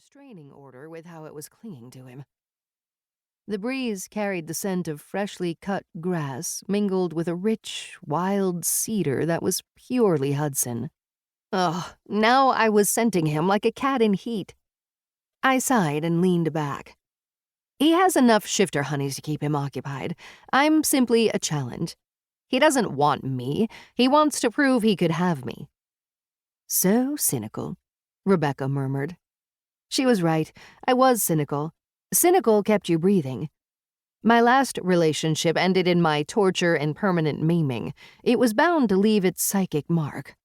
restraining order with how it was clinging to him. The breeze carried the scent of freshly cut grass mingled with a rich, wild cedar that was purely Hudson. Ugh, now I was scenting him like a cat in heat. I sighed and leaned back. He has enough shifter honeys to keep him occupied. I'm simply a challenge. He doesn't want me. He wants to prove he could have me. So cynical, Rebecca murmured. She was right. I was cynical. Cynical kept you breathing. My last relationship ended in my torture and permanent maiming. It was bound to leave its psychic mark.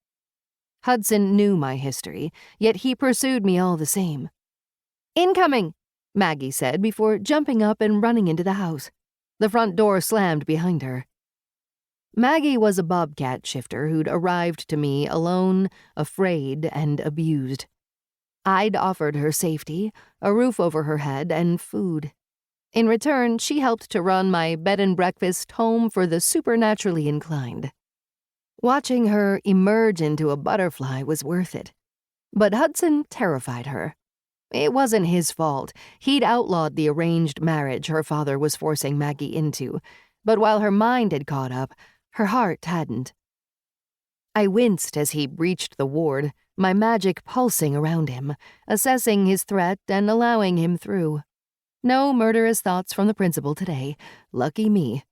Hudson knew my history, yet he pursued me all the same. "Incoming," Maggie said before jumping up and running into the house. The front door slammed behind her. Maggie was a bobcat shifter who'd arrived to me alone, afraid, and abused. I'd offered her safety, a roof over her head, and food. In return, she helped to run my bed and breakfast home for the supernaturally inclined. Watching her emerge into a butterfly was worth it. But Hudson terrified her. It wasn't his fault. He'd outlawed the arranged marriage her father was forcing Maggie into, but while her mind had caught up, her heart hadn't. I winced as he breached the ward, my magic pulsing around him, assessing his threat and allowing him through. No murderous thoughts from the principal today. Lucky me.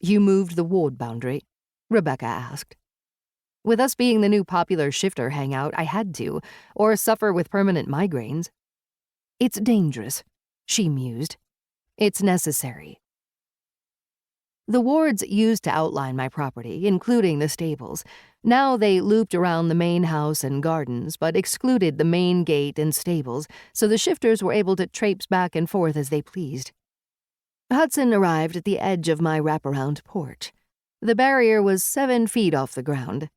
"You moved the ward boundary?" Rebecca asked. With us being the new popular shifter hangout, I had to, or suffer with permanent migraines. "It's dangerous," she mused. "It's necessary." The wards used to outline my property, including the stables. Now they looped around the main house and gardens, but excluded the main gate and stables, so the shifters were able to traipse back and forth as they pleased. Hudson arrived at the edge of my wraparound porch. The barrier was 7 feet off the ground.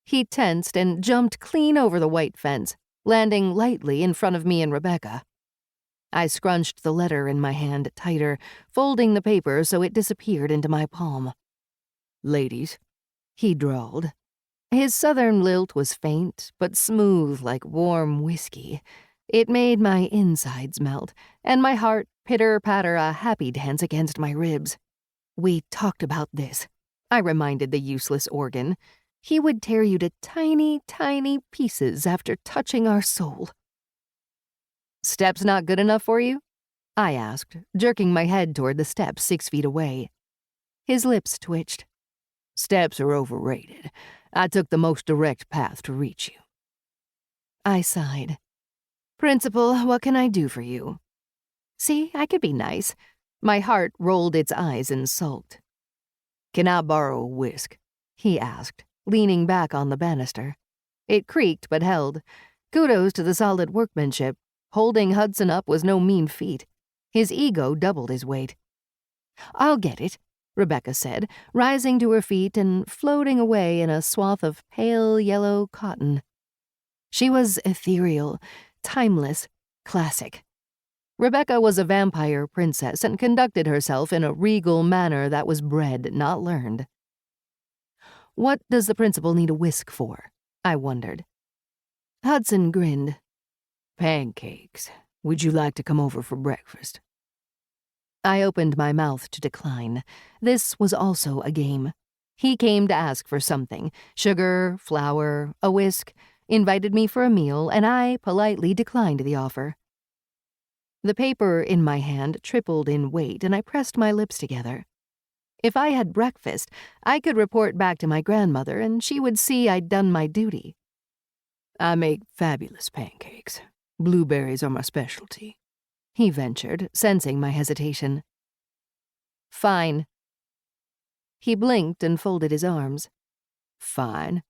He tensed and jumped clean over the white fence, landing lightly in front of me and Rebecca. I scrunched the letter in my hand tighter, folding the paper so it disappeared into my palm. "Ladies," he drawled. His southern lilt was faint, but smooth like warm whiskey. It made my insides melt, and my heart pitter-patter a happy dance against my ribs. "We talked about this," I reminded the useless organ. "He would tear you to tiny, tiny pieces after touching our soul." "Steps not good enough for you?" I asked, jerking my head toward the steps 6 feet away. His lips twitched. "Steps are overrated. I took the most direct path to reach you." I sighed. "Principal, what can I do for you?" See, I could be nice. My heart rolled its eyes and sulked. "Can I borrow a whisk?" he asked, leaning back on the banister. It creaked but held. Kudos to the solid workmanship. Holding Hudson up was no mean feat. His ego doubled his weight. "I'll get it," Rebecca said, rising to her feet and floating away in a swath of pale yellow cotton. She was ethereal, timeless, classic. Rebecca was a vampire princess and conducted herself in a regal manner that was bred, not learned. "What does the principal need a whisk for?" I wondered. Hudson grinned. "Pancakes. Would you like to come over for breakfast?" I opened my mouth to decline. This was also a game. He came to ask for something. Sugar, flour, a whisk, invited me for a meal, and I politely declined the offer. The paper in my hand tripled in weight, and I pressed my lips together. If I had breakfast, I could report back to my grandmother, and she would see I'd done my duty. "I make fabulous pancakes. Blueberries are my specialty," he ventured, sensing my hesitation. "Fine." He blinked and folded his arms. "Fine."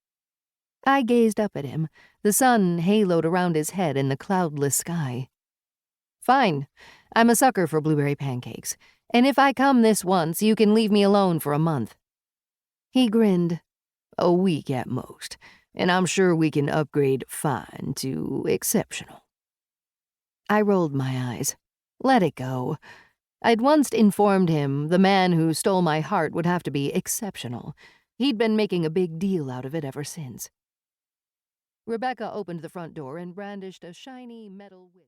I gazed up at him, the sun haloed around his head in the cloudless sky. "Fine. I'm a sucker for blueberry pancakes, and if I come this once, you can leave me alone for a month." He grinned. "A week at most, and I'm sure we can upgrade fine to exceptional." I rolled my eyes. Let it go. I'd once informed him the man who stole my heart would have to be exceptional. He'd been making a big deal out of it ever since. Rebecca opened the front door and brandished a shiny metal whip.